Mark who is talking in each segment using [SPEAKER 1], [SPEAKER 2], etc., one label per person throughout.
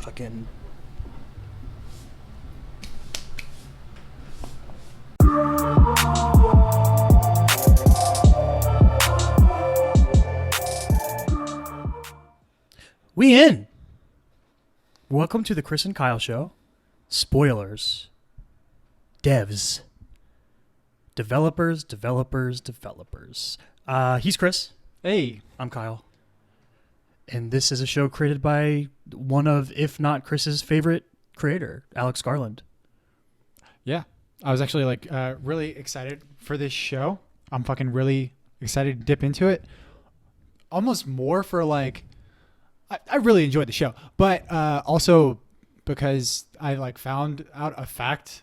[SPEAKER 1] Fucking. We in. Welcome to the Chris and Kyle Show. Spoilers. Devs. Developers. He's Chris.
[SPEAKER 2] Hey.
[SPEAKER 1] I'm Kyle. And this is a show created by one of, if not Chris's favorite creator, Alex Garland.
[SPEAKER 2] Yeah. I was actually really excited for this show. I'm fucking really excited to dip into it. Almost more for I really enjoyed the show, but also because I found out a fact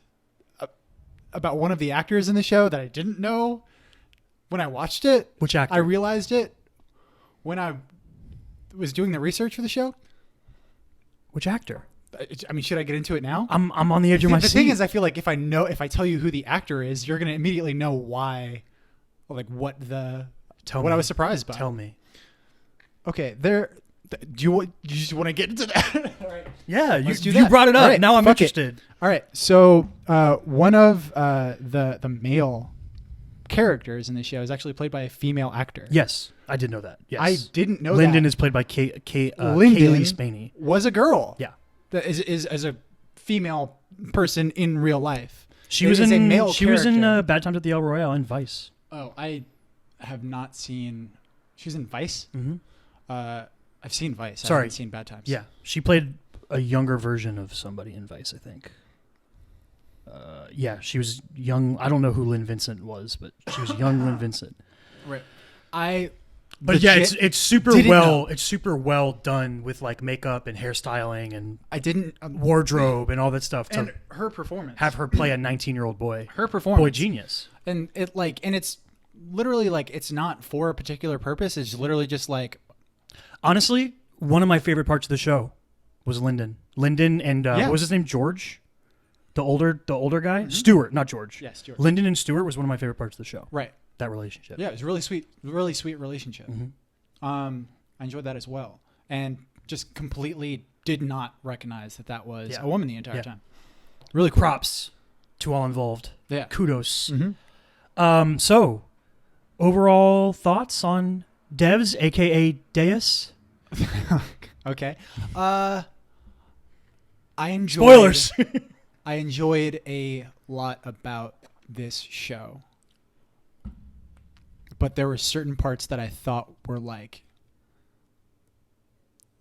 [SPEAKER 2] about one of the actors in the show that I didn't know when I watched it.
[SPEAKER 1] Which actor?
[SPEAKER 2] I realized it when I was doing the research for the show.
[SPEAKER 1] Which actor?
[SPEAKER 2] I mean, should I get into it now?
[SPEAKER 1] I'm on the edge of my seat.
[SPEAKER 2] The thing is, I feel like if I tell you who the actor is, you're gonna immediately know why, what I was surprised by.
[SPEAKER 1] Tell me.
[SPEAKER 2] Okay, do you just want to get into that? All right.
[SPEAKER 1] Yeah, you brought it up. Right, now I'm interested.
[SPEAKER 2] All right. So one of the male characters in the show is actually played by a female actor.
[SPEAKER 1] Yes, I did know that. Yes,
[SPEAKER 2] I didn't know
[SPEAKER 1] Lyndon
[SPEAKER 2] that.
[SPEAKER 1] is played by Kaylee Spaney.
[SPEAKER 2] Was a girl.
[SPEAKER 1] Yeah,
[SPEAKER 2] that is as a female person in real life.
[SPEAKER 1] She was in Bad Times at the El Royale and Vice.
[SPEAKER 2] Oh, I have not seen. She was in Vice.
[SPEAKER 1] Mm-hmm.
[SPEAKER 2] I've seen Vice.
[SPEAKER 1] Sorry.
[SPEAKER 2] I haven't seen Bad Times.
[SPEAKER 1] Yeah, she played a younger version of somebody in Vice, I think. Yeah, she was young. I don't know who Lynn Vincent was, but she was young Lynn Vincent.
[SPEAKER 2] Right.
[SPEAKER 1] It's super well done with makeup and hairstyling and
[SPEAKER 2] I didn't
[SPEAKER 1] wardrobe and all that stuff.
[SPEAKER 2] And her performance.
[SPEAKER 1] Have her play a 19-year-old boy.
[SPEAKER 2] Her performance.
[SPEAKER 1] Boy genius.
[SPEAKER 2] And it's literally it's not for a particular purpose. It's literally just
[SPEAKER 1] honestly, one of my favorite parts of the show was Lyndon and what was his name? George? The older guy? Mm-hmm. Stuart, not George.
[SPEAKER 2] Yeah, Stuart.
[SPEAKER 1] Lyndon and Stuart was one of my favorite parts of the show.
[SPEAKER 2] Right.
[SPEAKER 1] That relationship.
[SPEAKER 2] Yeah, it was really sweet relationship.
[SPEAKER 1] Mm-hmm.
[SPEAKER 2] I enjoyed that as well. And just completely did not recognize that was a woman the entire time. Really cool.
[SPEAKER 1] Props to all involved.
[SPEAKER 2] Yeah.
[SPEAKER 1] Kudos.
[SPEAKER 2] Mm-hmm.
[SPEAKER 1] So, overall thoughts on Devs, a.k.a. Deus?
[SPEAKER 2] Okay. I enjoyed...
[SPEAKER 1] Spoilers!
[SPEAKER 2] I enjoyed a lot about this show. But there were certain parts that I thought were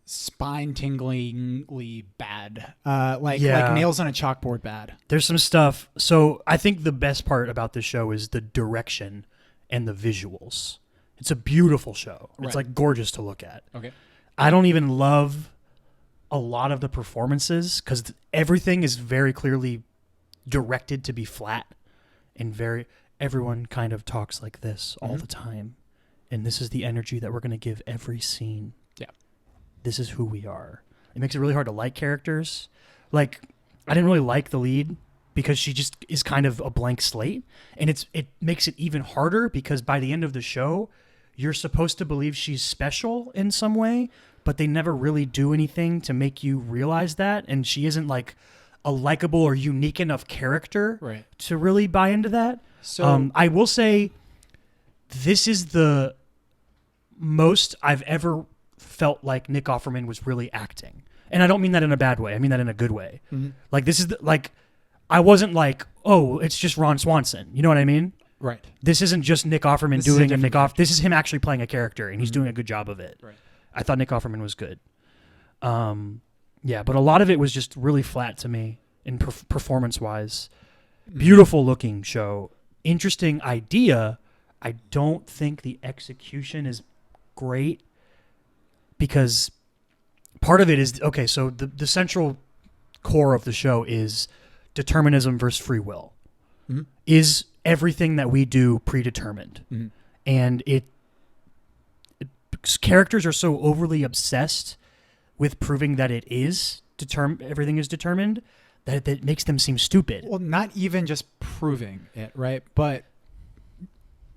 [SPEAKER 2] spine-tinglingly bad. Like nails on a chalkboard bad.
[SPEAKER 1] There's some stuff. So I think the best part about this show is the direction and the visuals. It's a beautiful show. Right. It's gorgeous to look at.
[SPEAKER 2] Okay. I
[SPEAKER 1] don't even love a lot of the performances because everything is very clearly directed to be flat and everyone kind of talks like this all the time. And this is the energy that we're going to give every scene.
[SPEAKER 2] Yeah.
[SPEAKER 1] This is who we are. It makes it really hard to like characters. I didn't really like the lead because she just is kind of a blank slate. And it makes it even harder because by the end of the show, you're supposed to believe she's special in some way, but they never really do anything to make you realize that. And she isn't a likable or unique enough character to really buy into that. So I will say this is the most I've ever felt like Nick Offerman was really acting. And I don't mean that in a bad way. I mean that in a good way. Mm-hmm. This is I wasn't oh, it's just Ron Swanson. You know what I mean?
[SPEAKER 2] Right.
[SPEAKER 1] This isn't just Nick Offerman doing a Nick Offerman. This is him actually playing a character, and he's doing a good job of it.
[SPEAKER 2] Right.
[SPEAKER 1] I thought Nick Offerman was good. Yeah, but a lot of it was just really flat to me in performance-wise. Beautiful looking show. Interesting idea. I don't think the execution is great because part of it is, okay, so the central core of the show is determinism versus free will. Mm-hmm. Is everything that we do predetermined? Mm-hmm. And characters are so overly obsessed with proving that it is everything is determined that it makes them seem stupid.
[SPEAKER 2] Well, not even just proving it, right? But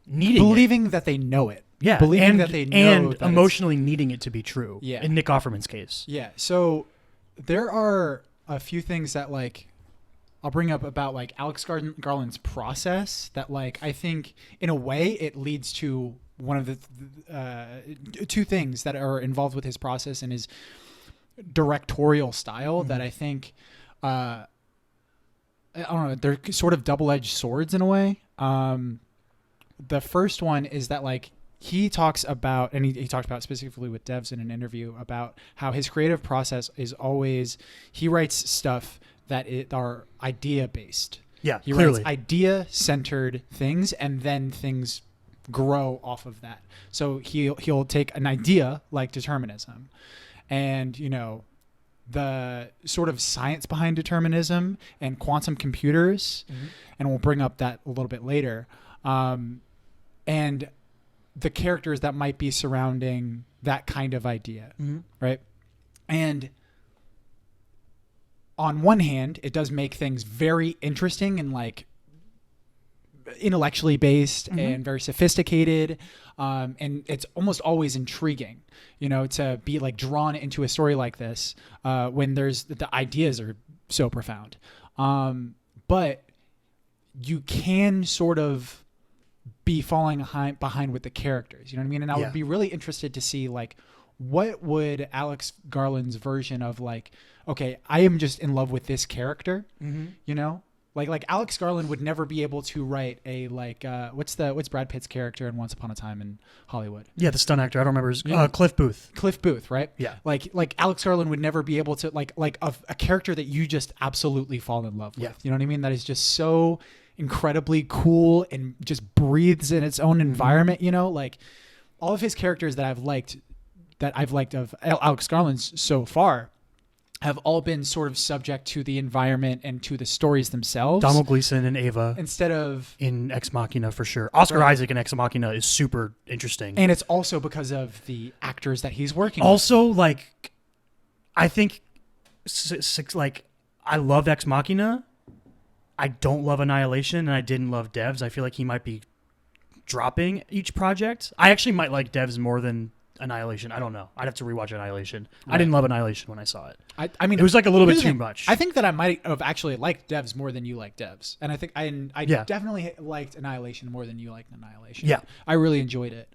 [SPEAKER 1] believing
[SPEAKER 2] that they know it.
[SPEAKER 1] Yeah,
[SPEAKER 2] believing that they know
[SPEAKER 1] and emotionally needing it to be true.
[SPEAKER 2] Yeah.
[SPEAKER 1] In Nick Offerman's case.
[SPEAKER 2] Yeah. So there are a few things that like I'll bring up about like Alex Garland's process that like I think in a way it leads to one of the two things that are involved with his process and his directorial style that I think I don't know, they're sort of double-edged swords in a way. The first one is that like he talks about, and he talked about specifically with devs in an interview about how his creative process is always, he writes stuff that are idea based.
[SPEAKER 1] Yeah,
[SPEAKER 2] he
[SPEAKER 1] clearly.
[SPEAKER 2] writes idea centered things, and then things grow off of that. So he'll take an idea like determinism, and you know the sort of science behind determinism and quantum computers, and we'll bring up that a little bit later, and the characters that might be surrounding that kind of idea, right? And on one hand, it does make things very interesting and like intellectually based and very sophisticated, and it's almost always intriguing, you know, to be like drawn into a story like this when there's the ideas are so profound, but you can sort of be falling behind with the characters, you know what I mean? And I would be really interested to see like what would Alex Garland's version of like, okay, I am just in love with this character, you know? Like Alex Garland would never be able to write a like what's Brad Pitt's character in Once Upon a Time in Hollywood? Yeah,
[SPEAKER 1] the stunt actor. I don't remember his Cliff Booth.
[SPEAKER 2] Cliff Booth, right?
[SPEAKER 1] Yeah.
[SPEAKER 2] Like Alex Garland would never be able to like a character that you just absolutely fall in love with.
[SPEAKER 1] Yeah.
[SPEAKER 2] You know what I mean? That is just so incredibly cool and just breathes in its own environment, you know? Like all of his characters that I've liked of Alex Garland's so far have all been sort of subject to the environment and to the stories themselves.
[SPEAKER 1] Donald Gleason and Ava.
[SPEAKER 2] Instead of...
[SPEAKER 1] in Ex Machina, for sure. Oscar Isaac in Ex Machina is super interesting.
[SPEAKER 2] And it's also because of the actors that he's working with.
[SPEAKER 1] Also, like, I think, like, I love Ex Machina. I don't love Annihilation, and I didn't love Devs. I feel like he might be dropping each project. I actually might like Devs more than Annihilation. I don't know. I'd have to rewatch Annihilation. Right. I didn't love Annihilation when I saw it.
[SPEAKER 2] I mean,
[SPEAKER 1] it was like a little bit too much.
[SPEAKER 2] I think that I might have actually liked Devs more than you liked Devs, and I think I definitely liked Annihilation more than you liked Annihilation.
[SPEAKER 1] Yeah,
[SPEAKER 2] I really enjoyed it.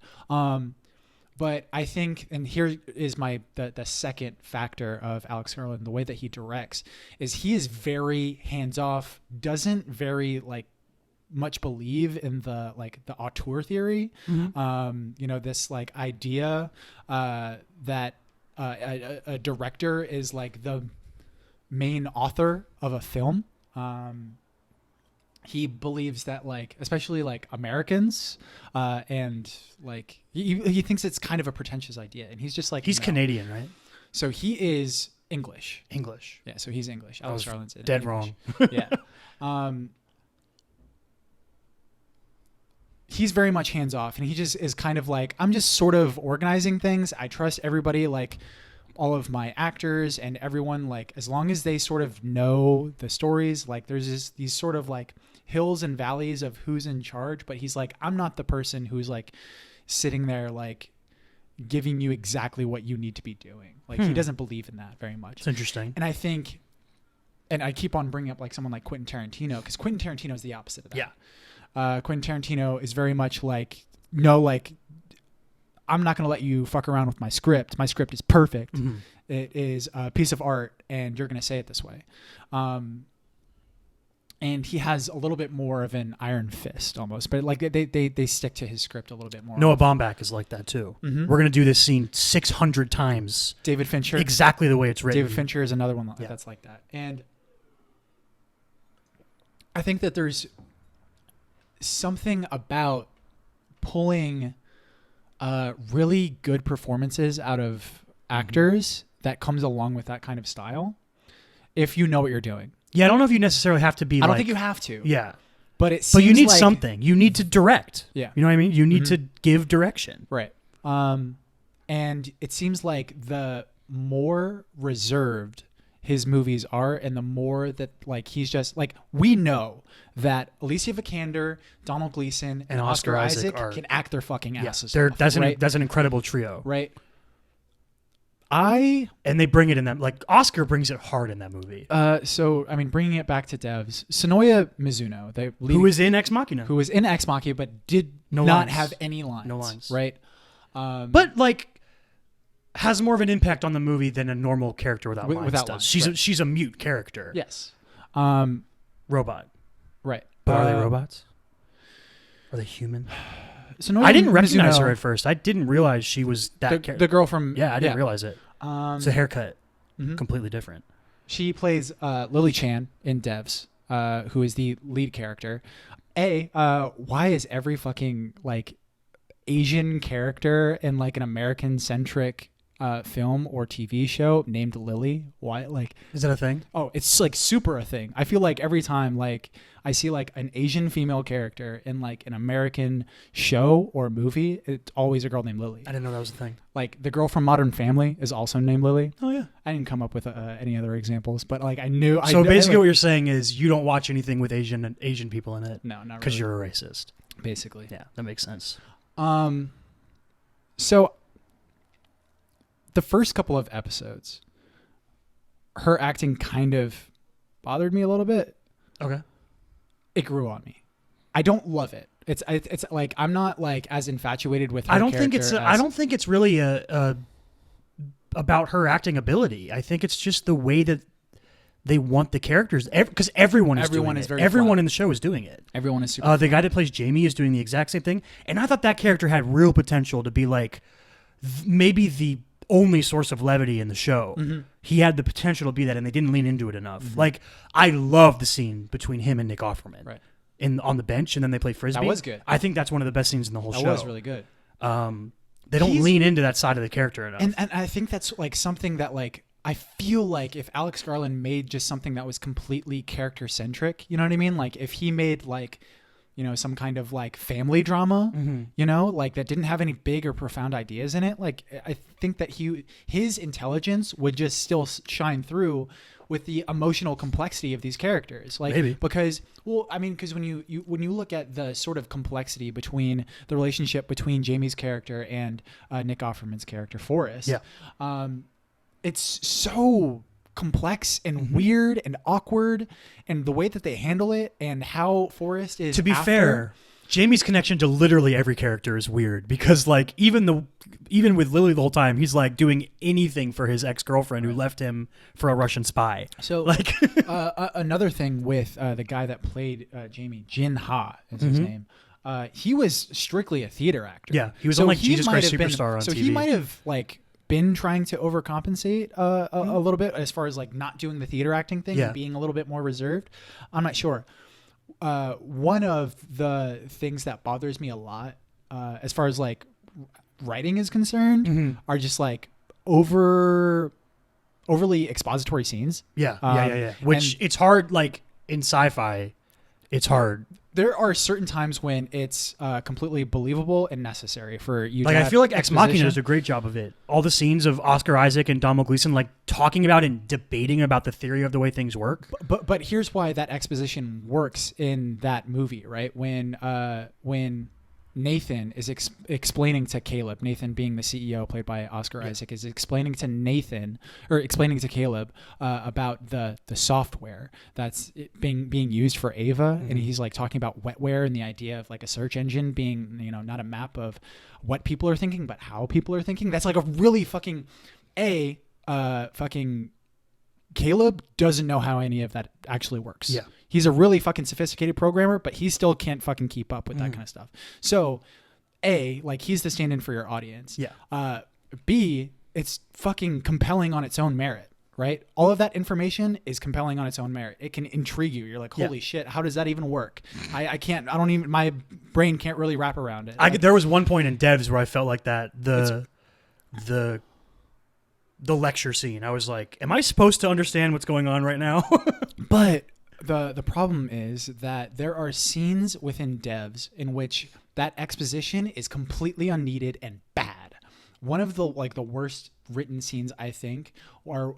[SPEAKER 2] But I think, and here is the second factor of Alex Garland, the way that he directs, is he is very hands off. Doesn't very like much believe in the auteur theory. You know, this like idea that a director is like the main author of a film. He believes that like, especially like Americans, and like he thinks it's kind of a pretentious idea, and he's just like,
[SPEAKER 1] he's Canadian, right?
[SPEAKER 2] So he is English. Yeah. So he's English.
[SPEAKER 1] Alex
[SPEAKER 2] Garland's
[SPEAKER 1] dead
[SPEAKER 2] English.
[SPEAKER 1] wrong.
[SPEAKER 2] Yeah. He's very much hands off, and he just is kind of like, I'm just sort of organizing things. I trust everybody, like all of my actors and everyone, like as long as they sort of know the stories, like there's these sort of like hills and valleys of who's in charge. But he's like, I'm not the person who's like sitting there like giving you exactly what you need to be doing. Like he doesn't believe in that very much.
[SPEAKER 1] It's interesting.
[SPEAKER 2] And I think, and I keep on bringing up like someone like Quentin Tarantino, because Quentin Tarantino is the opposite of that.
[SPEAKER 1] Yeah.
[SPEAKER 2] Quentin Tarantino is very much like, no, like I'm not going to let you fuck around with my script. My script is perfect. It is a piece of art, and you're going to say it this way. And he has a little bit more of an iron fist almost, but like they stick to his script a little bit more.
[SPEAKER 1] Noah Baumbach is like that too. We're going to do this scene 600 times.
[SPEAKER 2] David Fincher.
[SPEAKER 1] Exactly the way it's written.
[SPEAKER 2] David Fincher is another one that's like that. And I think that there's something about pulling really good performances out of actors that comes along with that kind of style, if you know what you're doing.
[SPEAKER 1] Yeah, I don't know if you necessarily have to be.
[SPEAKER 2] I don't think you have to.
[SPEAKER 1] Yeah,
[SPEAKER 2] but it. Seems
[SPEAKER 1] but you need
[SPEAKER 2] like,
[SPEAKER 1] something. You need to direct.
[SPEAKER 2] Yeah,
[SPEAKER 1] you know what I mean. You need to give direction.
[SPEAKER 2] Right. And it seems like the more reserved his movies are, and the more that like he's just like, we know that Alicia Vikander, Donald Gleason, and Oscar Isaac can act their fucking asses off.
[SPEAKER 1] That's an incredible trio.
[SPEAKER 2] Right. I
[SPEAKER 1] And they bring it in that, like, Oscar brings it hard in that movie.
[SPEAKER 2] so I mean, bringing it back to devs, Sonoya Mizuno,
[SPEAKER 1] Who is in Ex Machina.
[SPEAKER 2] who was in Ex Machina but did
[SPEAKER 1] No
[SPEAKER 2] not
[SPEAKER 1] lines.
[SPEAKER 2] have any lines.
[SPEAKER 1] No lines.
[SPEAKER 2] Right?
[SPEAKER 1] But, like, has more of an impact on the movie than a normal character without lines
[SPEAKER 2] without
[SPEAKER 1] does.
[SPEAKER 2] lines,
[SPEAKER 1] She's a mute character.
[SPEAKER 2] Yes.
[SPEAKER 1] Robot.
[SPEAKER 2] Right.
[SPEAKER 1] But are they robots? Are they human?
[SPEAKER 2] Sonoya
[SPEAKER 1] I didn't recognize
[SPEAKER 2] Mizuno,
[SPEAKER 1] her at first. I didn't realize she was that character.
[SPEAKER 2] the girl from
[SPEAKER 1] Yeah, I didn't realize it. It's a haircut. Completely different.
[SPEAKER 2] She plays Lily Chan in Devs, who is the lead character. Why is every fucking like Asian character in like an American centric film or TV show named Lily? Why? Like,
[SPEAKER 1] Is that a thing?
[SPEAKER 2] oh, it's like super a thing. I feel like every time like I see like an Asian female character in like an American show or movie, it's always a girl named Lily.
[SPEAKER 1] I didn't know that was a thing.
[SPEAKER 2] Like the girl from Modern Family is also named Lily.
[SPEAKER 1] Oh, yeah.
[SPEAKER 2] I didn't come up with any other examples, but like I knew.
[SPEAKER 1] So basically what you're saying is you don't watch anything with Asian people in it.
[SPEAKER 2] No, not
[SPEAKER 1] Because
[SPEAKER 2] really.
[SPEAKER 1] you're a racist.
[SPEAKER 2] Basically.
[SPEAKER 1] Yeah, that makes sense.
[SPEAKER 2] So the first couple of episodes, her acting kind of bothered me a little bit.
[SPEAKER 1] Okay.
[SPEAKER 2] It grew on me. I don't love it. It's like I'm not like as infatuated with her
[SPEAKER 1] I don't think
[SPEAKER 2] character
[SPEAKER 1] it's really about her acting ability. I think it's just the way that they want the characters, because everyone is doing it.
[SPEAKER 2] very
[SPEAKER 1] Everyone
[SPEAKER 2] flat.
[SPEAKER 1] in the show is doing it.
[SPEAKER 2] Everyone is super.
[SPEAKER 1] The guy that plays Jamie is doing the exact same thing, and I thought that character had real potential to be like maybe the only source of levity in the show. He had the potential to be that, and they didn't lean into it enough. Like, I love the scene between him and Nick Offerman,
[SPEAKER 2] Right.
[SPEAKER 1] on the bench, and then they play frisbee.
[SPEAKER 2] That was good.
[SPEAKER 1] I think that's one of the best scenes in the whole
[SPEAKER 2] That
[SPEAKER 1] show.
[SPEAKER 2] was really good.
[SPEAKER 1] They don't lean into that side of the character enough.
[SPEAKER 2] And I think that's like something that like I feel like if Alex Garland made just something that was completely character centric, you know what I mean? Like if he made like, you know, some kind of like family drama, you know, like that didn't have any big or profound ideas in it. Like I think that his intelligence would just still shine through with the emotional complexity of these characters. Like,
[SPEAKER 1] Maybe.
[SPEAKER 2] because, well, I mean, because when you look at the sort of complexity between the relationship between Jamie's character and Nick Offerman's character, Forrest, it's so complex and weird and awkward, and the way that they handle it and how Forrest is.
[SPEAKER 1] To be fair, Jamie's connection to literally every character is weird because, like, even with Lily the whole time, he's like doing anything for his ex-girlfriend who left him for a Russian spy.
[SPEAKER 2] So,
[SPEAKER 1] like,
[SPEAKER 2] another thing with the guy that played Jamie, Jin Ha is his name. He was strictly a theater actor.
[SPEAKER 1] Yeah, he was on like
[SPEAKER 2] he
[SPEAKER 1] Jesus
[SPEAKER 2] might
[SPEAKER 1] Christ
[SPEAKER 2] have been-
[SPEAKER 1] Superstar on
[SPEAKER 2] so
[SPEAKER 1] TV.
[SPEAKER 2] he might have like been trying to overcompensate a little bit as far as like not doing the theater acting thing and being a little bit more reserved. I'm not sure. One of the things that bothers me a lot, as far as like writing is concerned, are just like overly expository scenes.
[SPEAKER 1] Yeah. Which it's hard, like in sci-fi, it's hard.
[SPEAKER 2] There are certain times when it's completely believable and necessary for you.
[SPEAKER 1] Like,
[SPEAKER 2] to
[SPEAKER 1] I
[SPEAKER 2] have
[SPEAKER 1] feel like Ex Machina
[SPEAKER 2] exposition.
[SPEAKER 1] does a great job of it. All the scenes of Oscar Isaac and Domhnall Gleeson like talking about and debating about the theory of the way things work.
[SPEAKER 2] But here's why that exposition works in that movie, right? When Nathan is explaining to Caleb, Nathan being the CEO played by Oscar Isaac, is explaining to Caleb about the software that's being used for Ava, and he's like talking about wetware and the idea of like a search engine being, you know, not a map of what people are thinking, but how people are thinking. That's like a really fucking Caleb doesn't know how any of that actually works.
[SPEAKER 1] Yeah.
[SPEAKER 2] He's a really fucking sophisticated programmer, but he still can't fucking keep up with that kind of stuff. So, like, he's the stand-in for your audience.
[SPEAKER 1] Yeah.
[SPEAKER 2] B, it's fucking compelling on its own merit, right? All of that information is compelling on its own merit. It can intrigue you. You're like, holy shit, how does that even work? My brain can't really wrap around it.
[SPEAKER 1] There was one point in Devs where I felt like that. The lecture scene. I was like, am I supposed to understand what's going on right now?
[SPEAKER 2] But the problem is that there are scenes within Devs in which that exposition is completely unneeded and bad. One of the worst written scenes, I think,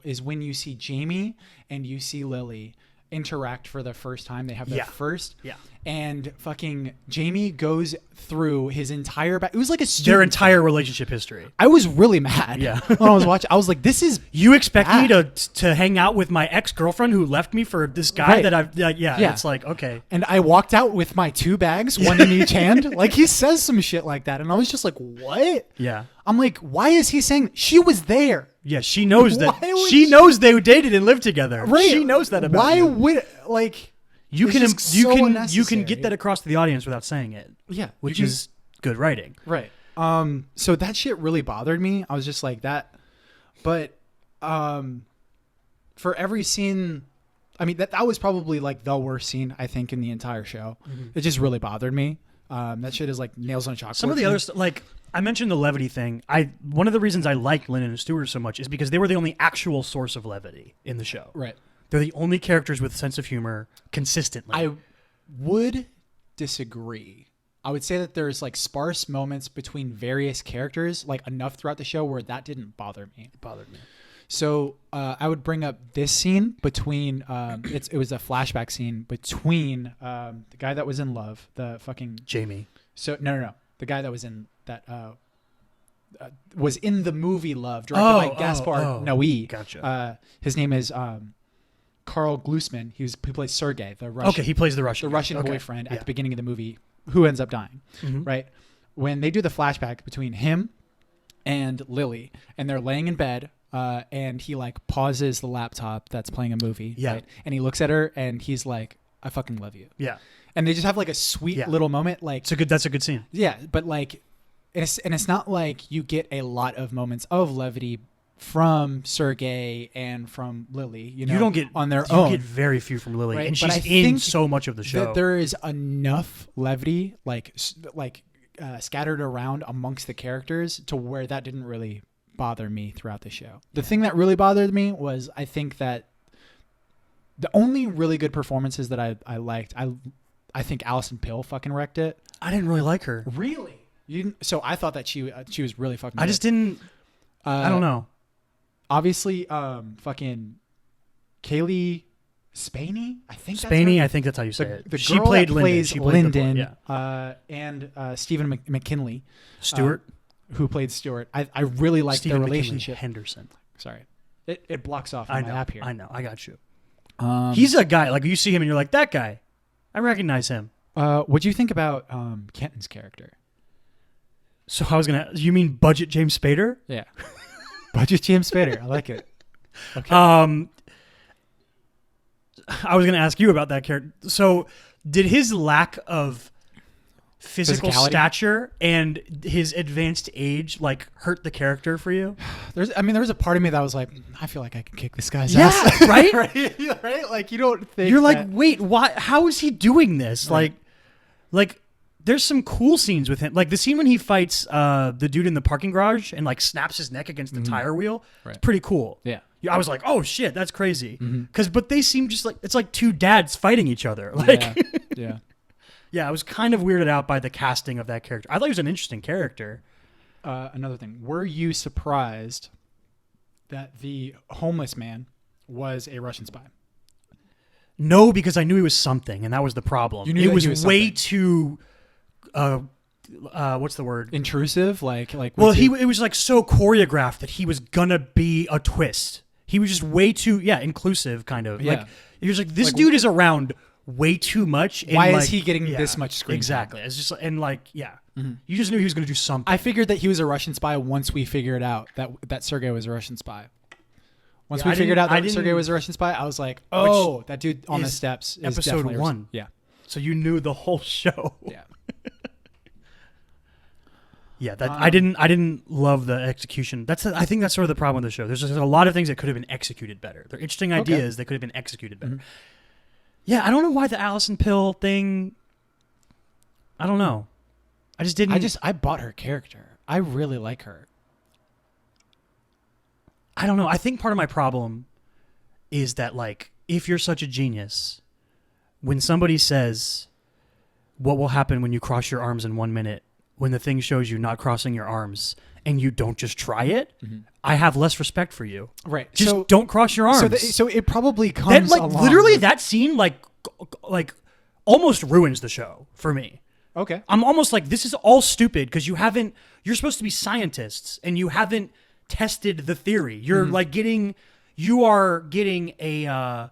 [SPEAKER 2] is when you see Jamie and you see Lily interact for the first time. They have their
[SPEAKER 1] Yeah.
[SPEAKER 2] first.
[SPEAKER 1] Yeah.
[SPEAKER 2] And fucking Jamie goes through his entire it was like a student.
[SPEAKER 1] Their entire relationship history.
[SPEAKER 2] I was really mad.
[SPEAKER 1] Yeah.
[SPEAKER 2] When I was watching, I was like, this is
[SPEAKER 1] You expect me
[SPEAKER 2] bad.
[SPEAKER 1] to hang out with my ex-girlfriend who left me for this guy
[SPEAKER 2] Right.
[SPEAKER 1] that I've yeah,
[SPEAKER 2] Yeah.
[SPEAKER 1] it's like, okay.
[SPEAKER 2] And I walked out with my 2 bags, one in each hand. Like, he says some shit like that. And I was just like, what?
[SPEAKER 1] Yeah.
[SPEAKER 2] I'm like, why is he saying she was there?
[SPEAKER 1] Yeah, she knows that.
[SPEAKER 2] Why would
[SPEAKER 1] She
[SPEAKER 2] she-
[SPEAKER 1] knows they dated and lived together.
[SPEAKER 2] Right.
[SPEAKER 1] She knows that about
[SPEAKER 2] why
[SPEAKER 1] you.
[SPEAKER 2] would, like,
[SPEAKER 1] You
[SPEAKER 2] it's
[SPEAKER 1] can
[SPEAKER 2] just
[SPEAKER 1] you
[SPEAKER 2] so
[SPEAKER 1] can you
[SPEAKER 2] unnecessary.
[SPEAKER 1] can get that across to the audience without saying it,
[SPEAKER 2] Yeah.
[SPEAKER 1] which
[SPEAKER 2] you-
[SPEAKER 1] is good writing.
[SPEAKER 2] Right. So that shit really bothered me. I was just like that. But for every scene, I mean, that was probably like the worst scene, I think, in the entire show. It just really bothered me. That shit is like nails on a chalkboard.
[SPEAKER 1] Some of the other like I mentioned the levity thing. One of the reasons I liked Lennon and Stewart so much is because they were the only actual source of levity in the show.
[SPEAKER 2] Right.
[SPEAKER 1] They're the only characters with sense of humor consistently.
[SPEAKER 2] I would disagree. I would say that there's like sparse moments between various characters, like enough throughout the show where that didn't bother me.
[SPEAKER 1] It bothered me.
[SPEAKER 2] So I would bring up this scene between it was a flashback scene between the guy that was in love, the fucking
[SPEAKER 1] Jamie.
[SPEAKER 2] so no the guy that was in that was in the movie Love, directed by Gaspar Noé.
[SPEAKER 1] Gotcha.
[SPEAKER 2] His name is Carl Glusman. He plays Sergei, the Russian.
[SPEAKER 1] Okay, he plays the Russian.
[SPEAKER 2] Russian
[SPEAKER 1] Okay.
[SPEAKER 2] boyfriend at
[SPEAKER 1] Yeah.
[SPEAKER 2] the beginning of the movie, who ends up dying,
[SPEAKER 1] Mhm.
[SPEAKER 2] right? When they do the flashback between him and Lily, and they're laying in bed, and he like pauses the laptop that's playing a movie,
[SPEAKER 1] Yeah.
[SPEAKER 2] right? And he looks at her, and he's like, "I fucking love you,"
[SPEAKER 1] Yeah,
[SPEAKER 2] and they just have like a sweet
[SPEAKER 1] Yeah.
[SPEAKER 2] little moment, like
[SPEAKER 1] that's a good scene.
[SPEAKER 2] yeah, but like, it's not like you get a lot of moments of levity from Sergei and from Lily. You know,
[SPEAKER 1] You don't get
[SPEAKER 2] on their
[SPEAKER 1] you
[SPEAKER 2] own.
[SPEAKER 1] get very few from Lily,
[SPEAKER 2] Right,
[SPEAKER 1] and
[SPEAKER 2] but
[SPEAKER 1] she's
[SPEAKER 2] I
[SPEAKER 1] in
[SPEAKER 2] think
[SPEAKER 1] so much of the show.
[SPEAKER 2] that there is enough levity, like scattered around amongst the characters, to where that didn't really bother me throughout the show. The thing that really bothered me was, I think that the only really good performances that I liked, I think Alison Pill fucking wrecked it.
[SPEAKER 1] I didn't really like her.
[SPEAKER 2] Really? You didn't? So I thought that she was really fucking.
[SPEAKER 1] I just didn't. I don't know.
[SPEAKER 2] Obviously, fucking Kaylee Spaney. I think that's
[SPEAKER 1] Spaney,
[SPEAKER 2] her.
[SPEAKER 1] I think that's how you say it.
[SPEAKER 2] The
[SPEAKER 1] She
[SPEAKER 2] girl
[SPEAKER 1] played
[SPEAKER 2] that
[SPEAKER 1] Lyndon.
[SPEAKER 2] plays
[SPEAKER 1] She played the boy,
[SPEAKER 2] Lyndon,
[SPEAKER 1] yeah.
[SPEAKER 2] and Stephen McKinley,
[SPEAKER 1] Stewart.
[SPEAKER 2] who played Stewart. I really liked
[SPEAKER 1] Stephen
[SPEAKER 2] their
[SPEAKER 1] McKinley
[SPEAKER 2] relationship.
[SPEAKER 1] Henderson.
[SPEAKER 2] Sorry, it blocks off
[SPEAKER 1] I
[SPEAKER 2] on
[SPEAKER 1] know.
[SPEAKER 2] my app here.
[SPEAKER 1] I know. I got you.
[SPEAKER 2] He's.
[SPEAKER 1] He's a guy like you see him and you're like that guy. I recognize him.
[SPEAKER 2] What do you think about Kenton's character?
[SPEAKER 1] So I was gonna. You mean budget James Spader?
[SPEAKER 2] Yeah, budget James Spader. I like it. Okay.
[SPEAKER 1] I was gonna ask you about that character. So did his lack of physical
[SPEAKER 2] Physicality?
[SPEAKER 1] stature and his advanced age like hurt the character for you?
[SPEAKER 2] there was a part of me that was like, I feel like I can kick this guy's
[SPEAKER 1] Yeah,
[SPEAKER 2] ass.
[SPEAKER 1] right?
[SPEAKER 2] right? Like, you don't think
[SPEAKER 1] You're like,
[SPEAKER 2] that-
[SPEAKER 1] wait, why? How is he doing this?
[SPEAKER 2] Right.
[SPEAKER 1] Like, there's some cool scenes with him. Like the scene when he fights the dude in the parking garage and like snaps his neck against the tire wheel.
[SPEAKER 2] Right.
[SPEAKER 1] It's pretty cool.
[SPEAKER 2] Yeah.
[SPEAKER 1] I was like, oh shit, that's crazy. But they seem just like it's like two dads fighting each other. Like,
[SPEAKER 2] Yeah. Yeah.
[SPEAKER 1] yeah, I was kind of weirded out by the casting of that character. I thought he was an interesting character.
[SPEAKER 2] Another thing, were you surprised that the homeless man was a Russian spy?
[SPEAKER 1] No, because I knew he was something, and that was the problem.
[SPEAKER 2] You knew
[SPEAKER 1] it
[SPEAKER 2] that
[SPEAKER 1] was,
[SPEAKER 2] he was
[SPEAKER 1] way
[SPEAKER 2] something.
[SPEAKER 1] too. What's the word?
[SPEAKER 2] Intrusive, like.
[SPEAKER 1] Well, it was like so choreographed that he was gonna be a twist. He was just way too inclusive, kind of.
[SPEAKER 2] Yeah.
[SPEAKER 1] Like he was like this
[SPEAKER 2] Like,
[SPEAKER 1] dude is around way too much. And
[SPEAKER 2] Why is
[SPEAKER 1] like,
[SPEAKER 2] he getting
[SPEAKER 1] yeah,
[SPEAKER 2] this much screen time?
[SPEAKER 1] Exactly. It's just and like you just knew he was gonna do something.
[SPEAKER 2] I figured that he was a Russian spy once we figured out that Sergei was a Russian spy. Once
[SPEAKER 1] Yeah,
[SPEAKER 2] we figured out
[SPEAKER 1] I
[SPEAKER 2] that
[SPEAKER 1] didn't-
[SPEAKER 2] Sergei was a Russian spy, I was like, oh, that dude on the
[SPEAKER 1] is
[SPEAKER 2] steps is
[SPEAKER 1] episode
[SPEAKER 2] definitely a Russian-
[SPEAKER 1] 1.
[SPEAKER 2] Yeah.
[SPEAKER 1] So you knew the whole show.
[SPEAKER 2] Yeah.
[SPEAKER 1] Yeah, that I didn't love the execution. I think that's sort of the problem with the show. There's just a lot of things that could have been executed better. They're interesting ideas that could have been executed better. Yeah, I don't know why the Alison Pill thing. I don't know. I just didn't.
[SPEAKER 2] I bought her character. I really like her.
[SPEAKER 1] I don't know. I think part of my problem is that like if you're such a genius, when somebody says, "What will happen when you cross your arms in 1 minute?" when the thing shows you not crossing your arms and you don't just try it, I have less respect for you.
[SPEAKER 2] Right.
[SPEAKER 1] Just don't cross your arms.
[SPEAKER 2] So it probably comes
[SPEAKER 1] that,
[SPEAKER 2] along
[SPEAKER 1] literally
[SPEAKER 2] with-
[SPEAKER 1] that scene like almost ruins the show for me.
[SPEAKER 2] Okay.
[SPEAKER 1] I'm almost like, this is all stupid because you're supposed to be scientists and you haven't tested the theory. You're you are getting a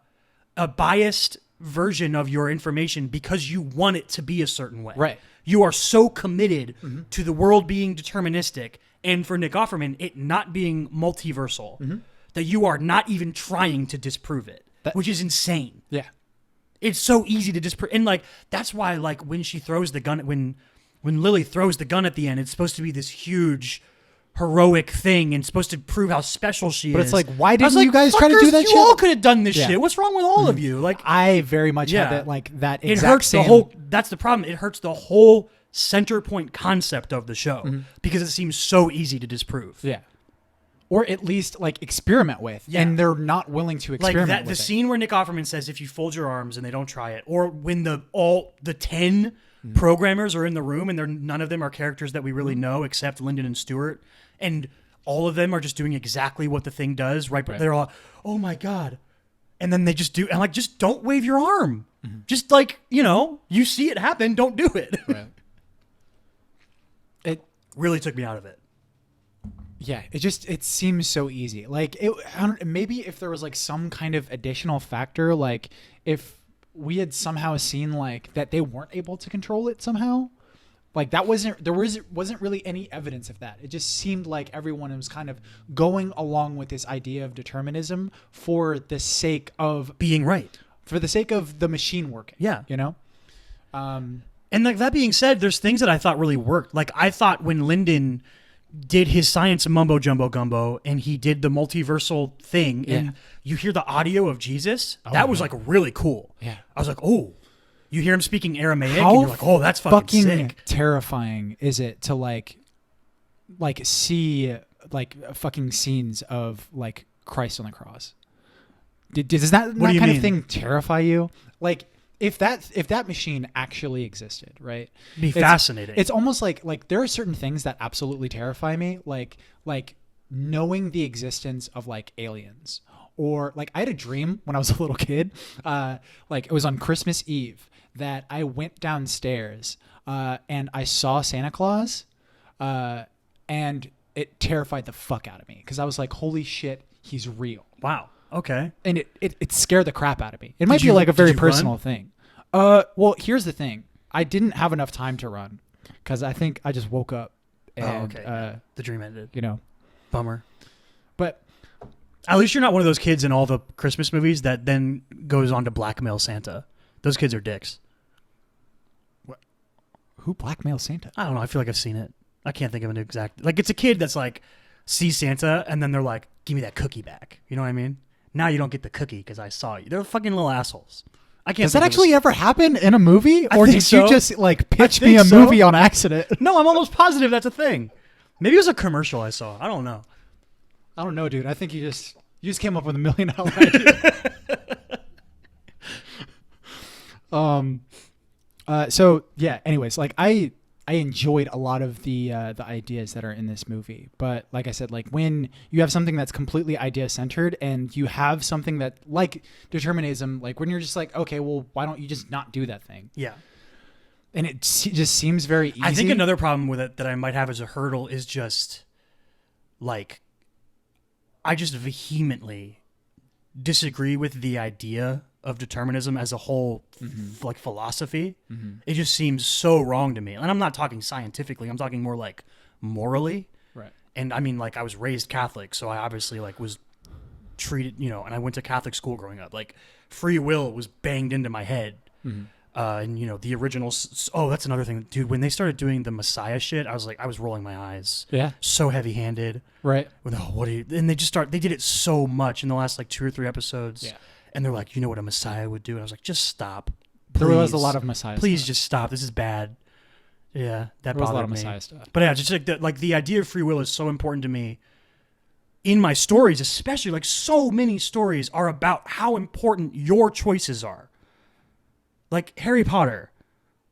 [SPEAKER 1] biased version of your information because you want it to be a certain way.
[SPEAKER 2] Right.
[SPEAKER 1] You are so committed to the world being deterministic and for Nick Offerman, it not being multiversal, that you are not even trying to disprove it, which is insane.
[SPEAKER 2] Yeah.
[SPEAKER 1] It's so easy to disprove. And like, that's why like when she throws the gun, when Lily throws the gun at the end, it's supposed to be this huge heroic thing and supposed to prove how special she is.
[SPEAKER 2] But it's like, why didn't
[SPEAKER 1] like,
[SPEAKER 2] you guys try to do that
[SPEAKER 1] you
[SPEAKER 2] shit?
[SPEAKER 1] You all could have done this
[SPEAKER 2] Yeah.
[SPEAKER 1] shit. What's wrong with all of you? Like,
[SPEAKER 2] I very much had that, that
[SPEAKER 1] it
[SPEAKER 2] exact
[SPEAKER 1] hurts
[SPEAKER 2] same...
[SPEAKER 1] the whole, that's the problem. It hurts the whole center point concept of the show because it seems so easy to disprove.
[SPEAKER 2] Yeah. Or at least like experiment with, and they're not willing to experiment
[SPEAKER 1] like
[SPEAKER 2] with
[SPEAKER 1] the
[SPEAKER 2] it.
[SPEAKER 1] scene where Nick Offerman says, if you fold your arms and they don't try it, or when the 10 programmers are in the room and none of them are characters that we really know except Lyndon and Stewart, and all of them are just doing exactly what the thing does, right? But they're all, oh my God. And then they just do, and like, just don't wave your arm. Just like, you see it happen, don't do it.
[SPEAKER 2] Right. It
[SPEAKER 1] really took me out of it.
[SPEAKER 2] Yeah, it seems so easy. Like maybe if there was like some kind of additional factor, like if we had somehow seen like that they weren't able to control it somehow, like there wasn't really any evidence of that. It just seemed like everyone was kind of going along with this idea of determinism for the sake of
[SPEAKER 1] being right,
[SPEAKER 2] for the sake of the machine working.
[SPEAKER 1] Yeah,
[SPEAKER 2] And
[SPEAKER 1] like that being said, there's things that I thought really worked. Like I thought when Lyndon did his science mumbo jumbo gumbo and he did the multiversal thing and you hear the audio of Jesus, that was like really cool.
[SPEAKER 2] Yeah.
[SPEAKER 1] I was like, oh, you hear him speaking Aramaic
[SPEAKER 2] How
[SPEAKER 1] and you're like, oh, that's fucking sick.
[SPEAKER 2] Terrifying is it to like see like fucking scenes of like Christ on the cross? Does that kind of thing terrify you? Like if that machine actually existed, right?
[SPEAKER 1] Be fascinating.
[SPEAKER 2] It's almost like there are certain things that absolutely terrify me, like knowing the existence of like aliens. Or like I had a dream when I was a little kid, like it was on Christmas Eve that I went downstairs and I saw Santa Claus, and it terrified the fuck out of me because I was like, holy shit, he's real.
[SPEAKER 1] Wow. Okay.
[SPEAKER 2] And it scared the crap out of me. It might be like a very personal thing. Well, here's the thing. I didn't have enough time to run because I think I just woke up and
[SPEAKER 1] the dream ended.
[SPEAKER 2] Bummer. But
[SPEAKER 1] at least you're not one of those kids in all the Christmas movies that then goes on to blackmail Santa. Those kids are dicks.
[SPEAKER 2] What? Who blackmails Santa?
[SPEAKER 1] I don't know. I feel like I've seen it. I can't think of an exact... Like, it's a kid that's like, sees Santa, and then they're like, give me that cookie back. You know what I mean? Now you don't get the cookie because I saw you. They're fucking little assholes. I can't.
[SPEAKER 2] Does that actually ever happen in a movie? Or did
[SPEAKER 1] so.
[SPEAKER 2] You just like pitch me a movie on accident?
[SPEAKER 1] No, I'm almost positive that's a thing. Maybe it was a commercial I saw. I don't know.
[SPEAKER 2] I don't know, dude. I think you just came up with $1 million idea. So yeah. Anyways, like I enjoyed a lot of the ideas that are in this movie, but like I said, like when you have something that's completely idea centered, and you have something that like determinism, like when you're just like, okay, well, why don't you just not do that thing?
[SPEAKER 1] Yeah.
[SPEAKER 2] And it just seems very easy.
[SPEAKER 1] I think another problem with it that I might have as a hurdle is just like, I just vehemently disagree with the idea of determinism as a whole, like philosophy. It just seems so wrong to me. And I'm not talking scientifically. I'm talking more like morally.
[SPEAKER 2] Right.
[SPEAKER 1] And I mean, like I was raised Catholic, so I obviously like was treated, and I went to Catholic school growing up. Like free will was banged into my head. And the original. Oh, that's another thing, dude. When they started doing the Messiah shit, I was rolling my eyes.
[SPEAKER 2] Yeah.
[SPEAKER 1] So heavy-handed. Right. With and they did it so much in the last like 2 or 3 episodes. Yeah. And they're like, you know what a Messiah would do? And I was like, just stop. Please.
[SPEAKER 2] There was a lot of Messiah
[SPEAKER 1] Please
[SPEAKER 2] stuff.
[SPEAKER 1] Just stop. This is bad. Yeah, that
[SPEAKER 2] there was
[SPEAKER 1] bothered
[SPEAKER 2] a lot of
[SPEAKER 1] me.
[SPEAKER 2] Messiah stuff.
[SPEAKER 1] But yeah, just like the idea of free will is so important to me. In my stories, especially, like so many stories are about how important your choices are. Like Harry Potter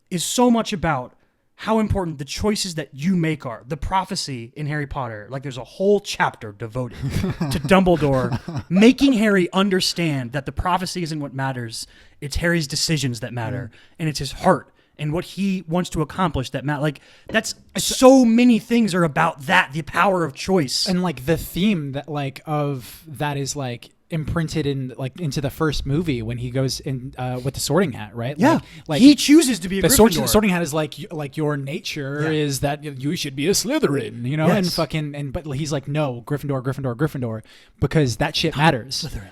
[SPEAKER 1] is so much about how important the choices that you make are. The prophecy in Harry Potter, like there's a whole chapter devoted to Dumbledore making Harry understand that the prophecy isn't what matters. It's Harry's decisions that matter, and it's his heart and what he wants to accomplish that matter. Like that's so many things are about that, the power of choice.
[SPEAKER 2] And like the theme that like of that is like imprinted in like into the first movie when he goes in with the Sorting Hat, right?
[SPEAKER 1] Yeah,
[SPEAKER 2] like
[SPEAKER 1] he chooses to be a
[SPEAKER 2] the
[SPEAKER 1] Gryffindor.
[SPEAKER 2] Sorting Hat is like your nature is that you should be a Slytherin, you know, and fucking but he's like no, Gryffindor, Gryffindor, Gryffindor, because that shit matters.
[SPEAKER 1] Slytherin,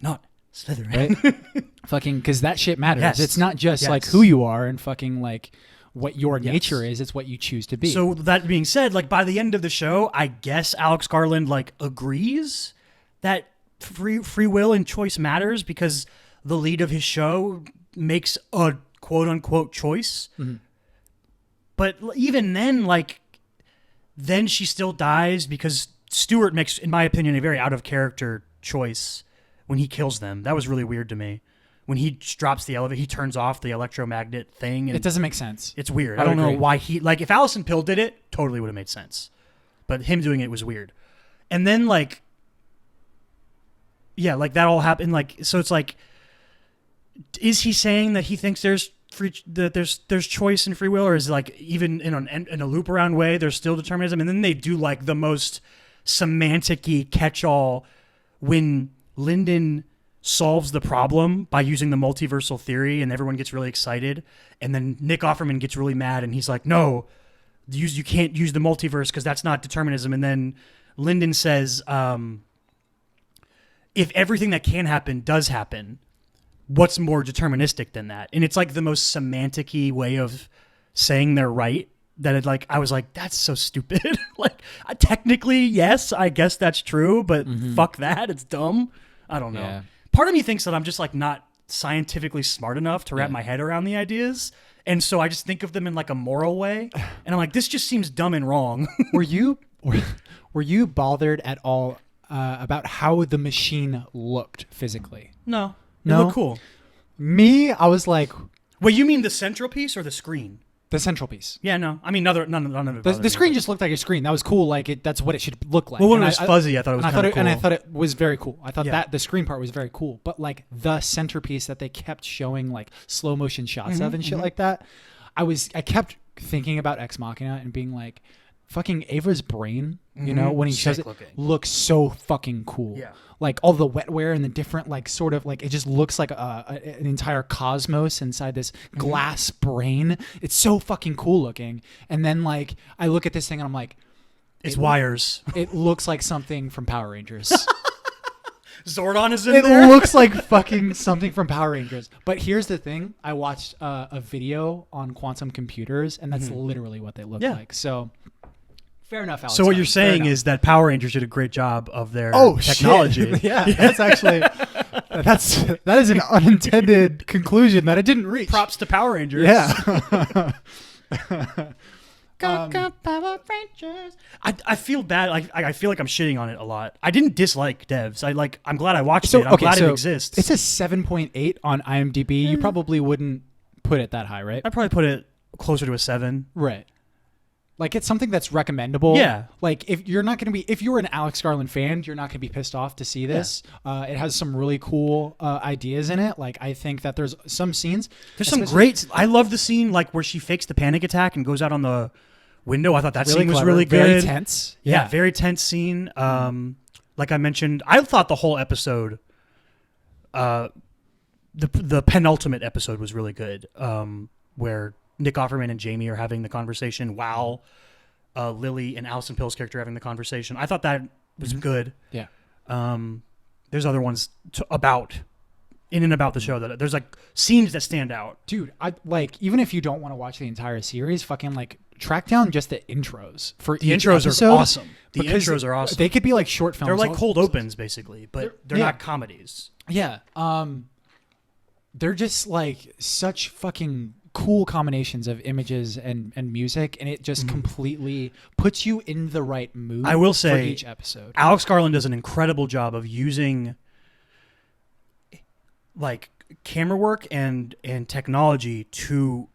[SPEAKER 1] not Slytherin,
[SPEAKER 2] right? Fucking because that shit matters.
[SPEAKER 1] Yes.
[SPEAKER 2] It's not just like who you are and fucking like what your nature is. It's what you choose to be.
[SPEAKER 1] So that being said, like by the end of the show, I guess Alex Garland like agrees that free will and choice matters because the lead of his show makes a quote unquote choice. Mm-hmm. But even then, like, then she still dies because Stuart makes, in my opinion, a very out of character choice when he kills them. That was really weird to me. When he drops the elevator, he turns off the electromagnet thing. And
[SPEAKER 2] it doesn't make sense.
[SPEAKER 1] It's weird. I don't know why he, like, if Alison Pill did it, totally would have made sense. But him doing it was weird. And then, like, yeah, like that all happened. Like, so it's like, is he saying that he thinks there's there's choice and free will, or is it like even in a loop around way there's still determinism? And then they do like the most semantic-y catch-all when Lyndon solves the problem by using the multiversal theory, and everyone gets really excited, and then Nick Offerman gets really mad, and he's like, "No, you can't use the multiverse because that's not determinism." And then Lyndon says, if everything that can happen does happen, what's more deterministic than that? And it's like the most semantic-y way of saying they're right that it like, I was like, that's so stupid. Like, technically, yes, I guess that's true, but fuck that. It's dumb. I don't know. Yeah. Part of me thinks that I'm just like not scientifically smart enough to wrap my head around the ideas. And so I just think of them in like a moral way. And I'm like, this just seems dumb and wrong.
[SPEAKER 2] Were you bothered at all about how the machine looked physically?
[SPEAKER 1] No. It looked cool.
[SPEAKER 2] Me, I was like...
[SPEAKER 1] Wait, you mean the central piece or the screen?
[SPEAKER 2] The central piece.
[SPEAKER 1] Yeah, no. I mean, none of it.
[SPEAKER 2] The screen just looked like a screen. That was cool. Like that's what it should look like.
[SPEAKER 1] Well, when it was fuzzy, I thought it was kind of cool.
[SPEAKER 2] And I thought it was very cool. I thought that the screen part was very cool. But like the centerpiece that they kept showing like slow motion shots of and shit like that, I kept thinking about Ex Machina and being like, fucking Ava's brain, you know, when he shows it, looks so fucking cool. Yeah. Like all the wetware and the different, like, sort of like, it just looks like an entire cosmos inside this glass brain. It's so fucking cool looking. And then, like, I look at this thing and I'm like,
[SPEAKER 1] it's wires.
[SPEAKER 2] It looks like something from Power Rangers.
[SPEAKER 1] Zordon is in there?
[SPEAKER 2] It looks like fucking something from Power Rangers. But here's the thing. I watched a video on quantum computers, and that's literally what they look like. So... fair enough, Alex.
[SPEAKER 1] So what you're saying is that Power Rangers did a great job of their technology.
[SPEAKER 2] Shit. Yeah, that's actually that is an unintended conclusion that I didn't reach.
[SPEAKER 1] Props to Power Rangers.
[SPEAKER 2] Yeah.
[SPEAKER 1] Power Rangers. I feel bad. I feel like I'm shitting on it a lot. I didn't dislike Devs. I'm glad I watched it. I'm glad it exists.
[SPEAKER 2] It's a 7.8 on IMDb. You probably wouldn't put it that high, right?
[SPEAKER 1] I'd probably put it closer to a 7.
[SPEAKER 2] Right. Like, it's something that's recommendable.
[SPEAKER 1] Yeah.
[SPEAKER 2] Like, if you're an Alex Garland fan, you're not going to be pissed off to see this. Yeah. It has some really cool ideas in it. Like, I think that there's some scenes.
[SPEAKER 1] There's some great. I love the scene, like, where she fakes the panic attack and goes out on the window. I thought that scene was really good.
[SPEAKER 2] Very tense.
[SPEAKER 1] Yeah, very tense scene. Like I mentioned, I thought the whole episode, the penultimate episode was really good, where Nick Offerman and Jamie are having the conversation while Lily and Alison Pill's character are having the conversation. I thought that was good.
[SPEAKER 2] Yeah.
[SPEAKER 1] There's other ones in and about the show that there's like scenes that stand out.
[SPEAKER 2] Dude, I like, even if you don't want to watch the entire series, fucking like track down just the intros for
[SPEAKER 1] the
[SPEAKER 2] each
[SPEAKER 1] intros
[SPEAKER 2] episode,
[SPEAKER 1] are awesome. The intros are awesome.
[SPEAKER 2] They could be like short films.
[SPEAKER 1] They're like cold opens basically, but they're not comedies.
[SPEAKER 2] Yeah. They're just like such fucking cool combinations of images and music, and it just completely puts you in the right mood.
[SPEAKER 1] I will say,
[SPEAKER 2] for each episode,
[SPEAKER 1] Alex Garland does an incredible job of using like camera work and technology to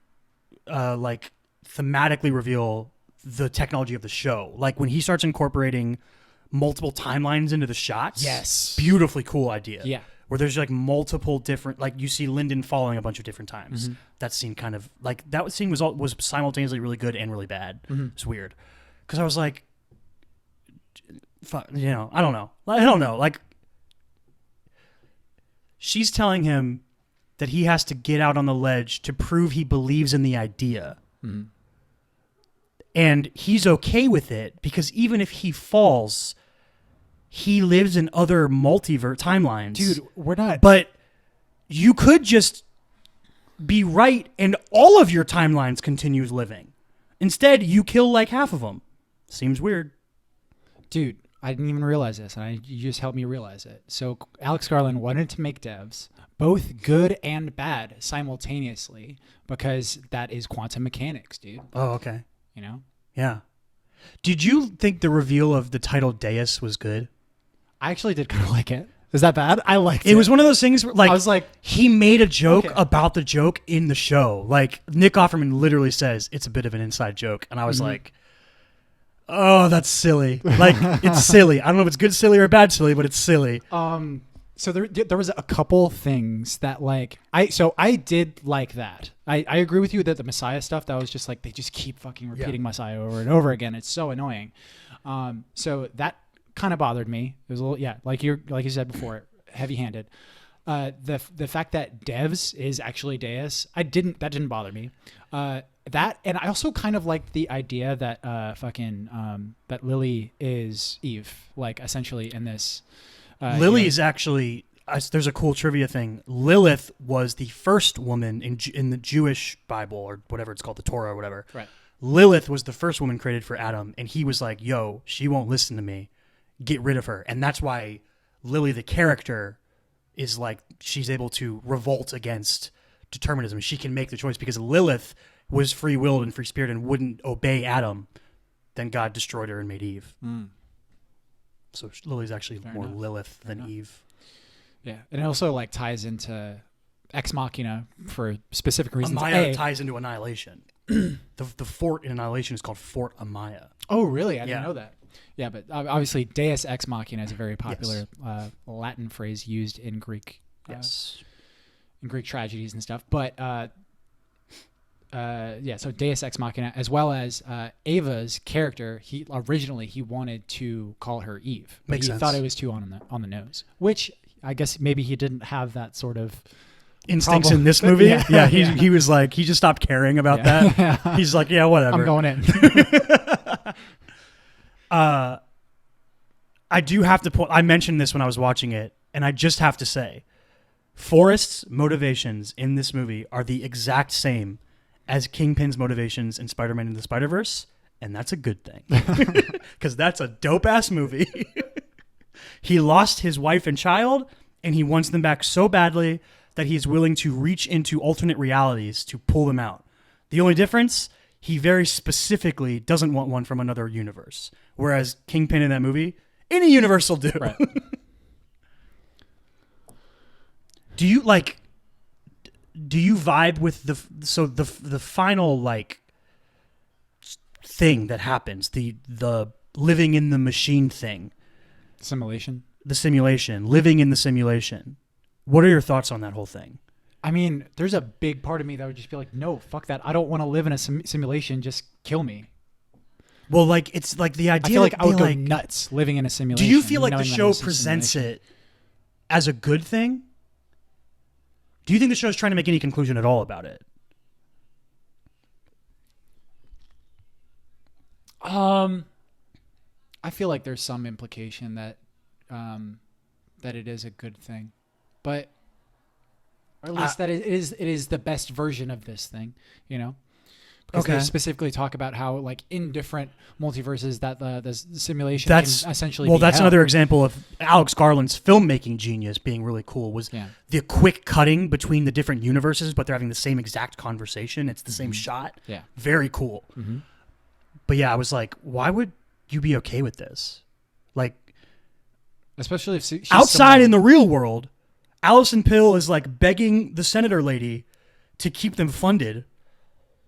[SPEAKER 1] like thematically reveal the technology of the show. Like when he starts incorporating multiple timelines into the shots.
[SPEAKER 2] Yes.
[SPEAKER 1] Beautifully cool idea.
[SPEAKER 2] Yeah.
[SPEAKER 1] Where there's like multiple different, like you see Lyndon falling a bunch of different times.
[SPEAKER 2] Mm-hmm.
[SPEAKER 1] That scene kind of like that scene was simultaneously really good and really bad.
[SPEAKER 2] Mm-hmm.
[SPEAKER 1] It's weird because I was like, you know, I don't know. Like she's telling him that he has to get out on the ledge to prove he believes in the idea.
[SPEAKER 2] Mm-hmm.
[SPEAKER 1] And he's okay with it because even if he falls, he lives in other multiverse timelines.
[SPEAKER 2] Dude, we're not.
[SPEAKER 1] But you could just be right and all of your timelines continues living. Instead, you kill like half of them. Seems weird.
[SPEAKER 2] Dude, I didn't even realize this, and you just helped me realize it. So Alex Garland wanted to make devs both good and bad simultaneously because that is quantum mechanics, dude.
[SPEAKER 1] Oh, okay.
[SPEAKER 2] You know?
[SPEAKER 1] Yeah. Did you think the reveal of the title Deus was good?
[SPEAKER 2] I actually did kind of like it. Is that bad? I liked it.
[SPEAKER 1] It was one of those things where, like,
[SPEAKER 2] I was like,
[SPEAKER 1] he made a joke
[SPEAKER 2] okay.
[SPEAKER 1] about the joke in the show. Like, Nick Offerman literally says it's a bit of an inside joke. And I was like, oh, that's silly. Like, it's silly. I don't know if it's good silly or bad silly, but it's silly.
[SPEAKER 2] So there was a couple things that like I did like that. I agree with you that the Messiah stuff, that was just like they just keep fucking repeating Messiah over and over again. It's so annoying. So that kind of bothered me. It was a little like you said before, heavy-handed. The fact that Devs is actually Deus, that didn't bother me. That, and I also kind of liked the idea that that Lily is Eve, like essentially in this.
[SPEAKER 1] Lily is actually, there's a cool trivia thing. Lilith was the first woman in the Jewish Bible or whatever it's called, the Torah or whatever.
[SPEAKER 2] Right.
[SPEAKER 1] Lilith was the first woman created for Adam, and he was like, yo, she won't listen to me. Get rid of her. And that's why Lily, the character, is like, she's able to revolt against determinism. She can make the choice because Lilith was free-willed and free-spirited and wouldn't obey Adam. Then God destroyed her and made Eve.
[SPEAKER 2] Mm.
[SPEAKER 1] So Lily's actually
[SPEAKER 2] Fair
[SPEAKER 1] more
[SPEAKER 2] enough.
[SPEAKER 1] Lilith than Eve.
[SPEAKER 2] Yeah, and it also like ties into Ex Machina for specific reasons.
[SPEAKER 1] Amaya ties into Annihilation. the fort in Annihilation is called Fort Amaya.
[SPEAKER 2] Oh, really? I didn't know that. Yeah, but obviously Deus Ex Machina is a very popular Latin phrase used in Greek. In Greek tragedies and stuff. But so Deus Ex Machina, as well as Ava's character, he originally wanted to call her Eve. But
[SPEAKER 1] Makes
[SPEAKER 2] he
[SPEAKER 1] sense.
[SPEAKER 2] thought it was too on the nose. Which I guess maybe he didn't have that sort of
[SPEAKER 1] instincts
[SPEAKER 2] problem.
[SPEAKER 1] in this movie.
[SPEAKER 2] Yeah.
[SPEAKER 1] He was like, he just stopped caring about that. He's like, yeah, whatever.
[SPEAKER 2] I'm going in.
[SPEAKER 1] I do have to point, I mentioned this when I was watching it, and I just have to say, Forrest's motivations in this movie are the exact same as Kingpin's motivations in Spider-Man Into the Spider-Verse, and that's a good thing. Because that's a dope-ass movie. He lost his wife and child, and he wants them back so badly that he's willing to reach into alternate realities to pull them out. The only difference, he very specifically doesn't want one from another universe. Whereas Kingpin in that movie, any universe will do.
[SPEAKER 2] Right.
[SPEAKER 1] Do you vibe with the final like thing that happens, the living in the machine thing?
[SPEAKER 2] Simulation.
[SPEAKER 1] The simulation, living in the simulation. What are your thoughts on that whole thing?
[SPEAKER 2] I mean, there's a big part of me that would just be like, no, fuck that. I don't want to live in a simulation. Just kill me.
[SPEAKER 1] Well, like, it's like the idea.
[SPEAKER 2] I feel like I would go
[SPEAKER 1] like,
[SPEAKER 2] nuts living in a simulation.
[SPEAKER 1] do you feel like the
[SPEAKER 2] knowing that
[SPEAKER 1] show
[SPEAKER 2] it's a
[SPEAKER 1] presents
[SPEAKER 2] simulation.
[SPEAKER 1] it as a good thing? Do you think the show's trying to make any conclusion at all about it?
[SPEAKER 2] I feel like there's some implication that that it is a good thing, but or at least that it is the best version of this thing, you know. Because they specifically talk about how, like, in different multiverses, that the simulation can essentially be
[SPEAKER 1] that's
[SPEAKER 2] hell.
[SPEAKER 1] another example of Alex Garland's filmmaking genius being really cool. Was the quick cutting between the different universes, but they're having the same exact conversation. It's the same shot.
[SPEAKER 2] Yeah,
[SPEAKER 1] very cool.
[SPEAKER 2] Mm-hmm.
[SPEAKER 1] But yeah, I was like, why would you be okay with this? Like,
[SPEAKER 2] especially if she's
[SPEAKER 1] outside in the real world, Allison Pill is like begging the senator lady to keep them funded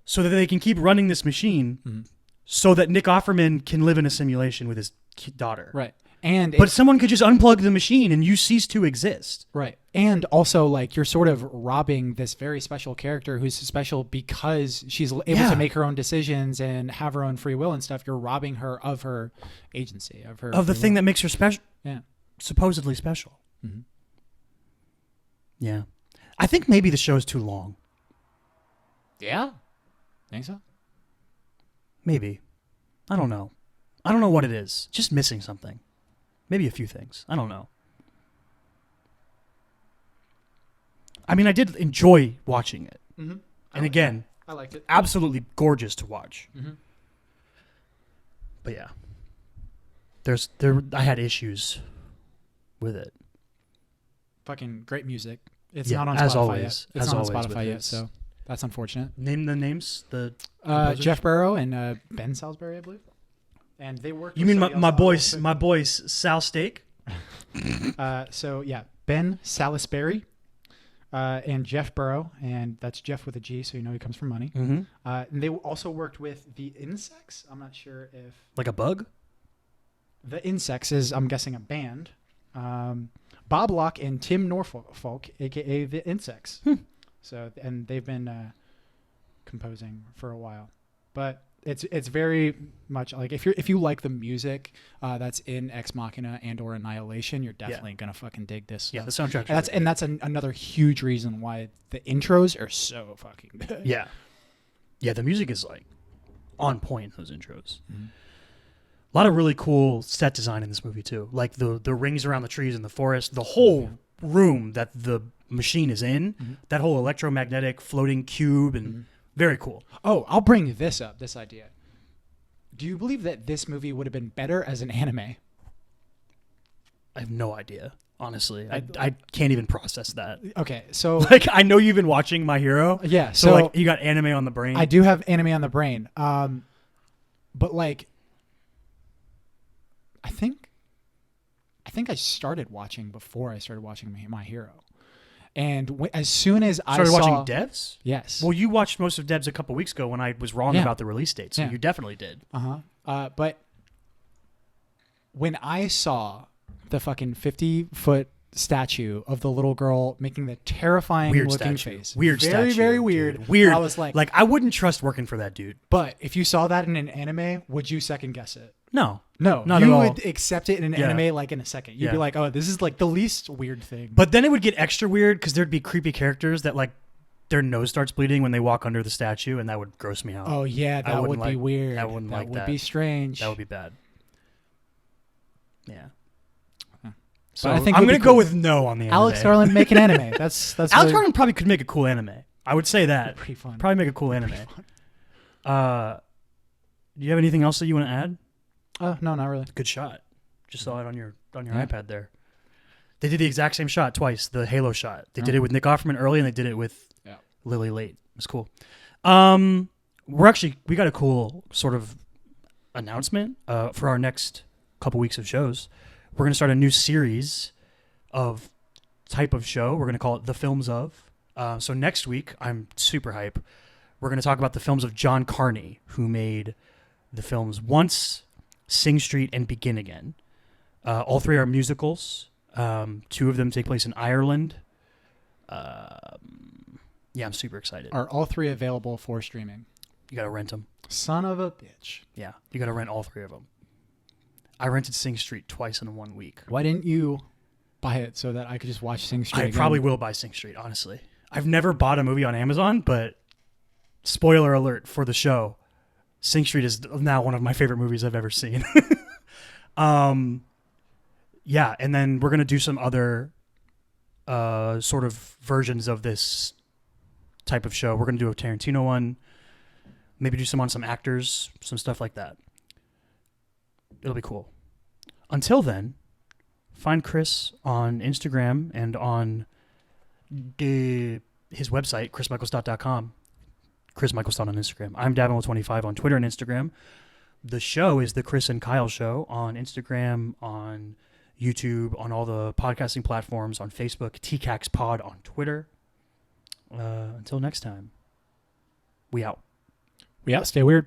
[SPEAKER 1] so that they can keep running this machine so that Nick Offerman can live in a simulation with his daughter.
[SPEAKER 2] Right.
[SPEAKER 1] But someone could just unplug the machine and you cease to exist.
[SPEAKER 2] Right. And also, like, you're sort of robbing this very special character who's special because she's able to make her own decisions and have her own free will and stuff. You're robbing her of her agency, of
[SPEAKER 1] the thing that makes her special.
[SPEAKER 2] Yeah.
[SPEAKER 1] Supposedly special.
[SPEAKER 2] Mm-hmm.
[SPEAKER 1] Yeah. I think maybe the show's too long.
[SPEAKER 2] Yeah. Think so?
[SPEAKER 1] Maybe. I don't know. I don't know what it is. Just missing something. Maybe a few things. I don't know. I mean, I did enjoy watching it.
[SPEAKER 2] Mm-hmm.
[SPEAKER 1] And again,
[SPEAKER 2] I liked it.
[SPEAKER 1] absolutely gorgeous to watch.
[SPEAKER 2] Mm-hmm.
[SPEAKER 1] But yeah. I had issues with it.
[SPEAKER 2] Fucking great music. It's
[SPEAKER 1] Yeah,
[SPEAKER 2] not on
[SPEAKER 1] as
[SPEAKER 2] Spotify
[SPEAKER 1] always.
[SPEAKER 2] yet. It's
[SPEAKER 1] As
[SPEAKER 2] not on
[SPEAKER 1] always
[SPEAKER 2] Spotify
[SPEAKER 1] with
[SPEAKER 2] yet,
[SPEAKER 1] his-
[SPEAKER 2] so that's unfortunate.
[SPEAKER 1] Name the names. The composers?
[SPEAKER 2] Jeff Burrow and Ben Salisbury, I believe. And they worked.
[SPEAKER 1] You
[SPEAKER 2] with
[SPEAKER 1] mean
[SPEAKER 2] somebody
[SPEAKER 1] my
[SPEAKER 2] else.
[SPEAKER 1] boys Sal Steak?
[SPEAKER 2] So yeah, Ben Salisbury and Jeff Burrow, and that's Jeff with a G, so you know he comes from money.
[SPEAKER 1] Mm-hmm.
[SPEAKER 2] And they also worked with the Insects. I'm not sure if
[SPEAKER 1] Like a bug?
[SPEAKER 2] the Insects is, I'm guessing, a band. Bob Locke and Tim Norfolk, aka the Insects. So, and they've been composing for a while, but it's very much like if you like the music that's in Ex Machina and or Annihilation, you're definitely gonna fucking dig this.
[SPEAKER 1] Yeah,
[SPEAKER 2] stuff.
[SPEAKER 1] the soundtrack.
[SPEAKER 2] And that's another huge reason why the intros are so fucking good.
[SPEAKER 1] Yeah. Yeah, the music is like on point, those intros.
[SPEAKER 2] Mm-hmm.
[SPEAKER 1] A lot of really cool set design in this movie too. Like the rings around the trees in the forest, the whole room that the machine is in, that whole electromagnetic floating cube, and very cool.
[SPEAKER 2] Oh, I'll bring this up, this idea. Do you believe that this movie would have been better as an anime?
[SPEAKER 1] I have no idea, honestly. I can't even process that.
[SPEAKER 2] Okay, so
[SPEAKER 1] Like, I know you've been watching My Hero.
[SPEAKER 2] yeah,
[SPEAKER 1] So like you got anime on the brain.
[SPEAKER 2] I do have anime on the brain. But like I think I started watching before I started watching My Hero. And as soon as I
[SPEAKER 1] started
[SPEAKER 2] saw
[SPEAKER 1] watching Devs?
[SPEAKER 2] Yes.
[SPEAKER 1] Well, you watched most of Devs a couple weeks ago when I was wrong
[SPEAKER 2] Yeah.
[SPEAKER 1] about the release date, so
[SPEAKER 2] Yeah.
[SPEAKER 1] you definitely did.
[SPEAKER 2] But when I saw the fucking 50-foot statue of the little girl making the terrifying
[SPEAKER 1] Weird
[SPEAKER 2] looking
[SPEAKER 1] statue.
[SPEAKER 2] face,
[SPEAKER 1] Weird
[SPEAKER 2] very,
[SPEAKER 1] statue.
[SPEAKER 2] very
[SPEAKER 1] dude.
[SPEAKER 2] weird.
[SPEAKER 1] Weird.
[SPEAKER 2] I was like,
[SPEAKER 1] I wouldn't trust working for that dude.
[SPEAKER 2] but if you saw that in an anime, would you second guess it?
[SPEAKER 1] No.
[SPEAKER 2] No,
[SPEAKER 1] Not
[SPEAKER 2] you
[SPEAKER 1] at all.
[SPEAKER 2] would accept it in an
[SPEAKER 1] Yeah.
[SPEAKER 2] anime like in a second. You'd be
[SPEAKER 1] Yeah.
[SPEAKER 2] like, oh, this is like the least weird thing.
[SPEAKER 1] But then it would get extra weird because there'd be creepy characters that like their nose starts bleeding when they walk under the statue, and that would gross me out.
[SPEAKER 2] Oh yeah, that would
[SPEAKER 1] wouldn't
[SPEAKER 2] be
[SPEAKER 1] like-
[SPEAKER 2] weird.
[SPEAKER 1] I wouldn't like
[SPEAKER 2] would
[SPEAKER 1] that.
[SPEAKER 2] be strange.
[SPEAKER 1] That would be bad. Yeah.
[SPEAKER 2] Huh.
[SPEAKER 1] So
[SPEAKER 2] But I think
[SPEAKER 1] I'm
[SPEAKER 2] it would
[SPEAKER 1] gonna
[SPEAKER 2] be
[SPEAKER 1] go
[SPEAKER 2] cool.
[SPEAKER 1] with no on the anime.
[SPEAKER 2] Alex Garland make an anime. That's
[SPEAKER 1] Alex
[SPEAKER 2] really
[SPEAKER 1] Garland probably could make a cool anime. I would say that.
[SPEAKER 2] pretty fun.
[SPEAKER 1] Probably make a cool anime.
[SPEAKER 2] Pretty fun.
[SPEAKER 1] Do you have anything else that you want to add?
[SPEAKER 2] No, not really.
[SPEAKER 1] Good shot. Just saw it on your
[SPEAKER 2] Yeah.
[SPEAKER 1] iPad there. They did the exact same shot twice, the Halo shot. They did it with Nick Offerman early, and they did it with Lily late. It was cool. We got a cool sort of announcement for our next couple weeks of shows. We're going to start a new series of type of show. We're going to call it The Films of. So next week, I'm super hype. We're going to talk about the films of John Carney, who made the films Once, Sing Street, and Begin Again. All three are musicals. Two of them take place in Ireland. Yeah, I'm super excited.
[SPEAKER 2] Are all three available for streaming?
[SPEAKER 1] You got to rent them.
[SPEAKER 2] Son of a bitch.
[SPEAKER 1] Yeah, you got to rent all three of them. I rented Sing Street twice in 1 week.
[SPEAKER 2] Why didn't you buy it so that I could just watch Sing Street
[SPEAKER 1] I
[SPEAKER 2] again?
[SPEAKER 1] probably will buy Sing Street, honestly. I've never bought a movie on Amazon, but spoiler alert for the show, Sing Street is now one of my favorite movies I've ever seen. Yeah, and then we're going to do some other sort of versions of this type of show. We're going to do a Tarantino one, maybe do some on some actors, some stuff like that. It'll be cool. Until then, find Chris on Instagram and on his website, chrismichaelstott.com. Chris Michael Stott on Instagram. I'm Davin25 on Twitter and Instagram. The show is The Chris and Kyle Show on Instagram, on YouTube, on all the podcasting platforms, on Facebook, TCAX Pod on Twitter. Until next time, we out.
[SPEAKER 2] We out. Stay weird.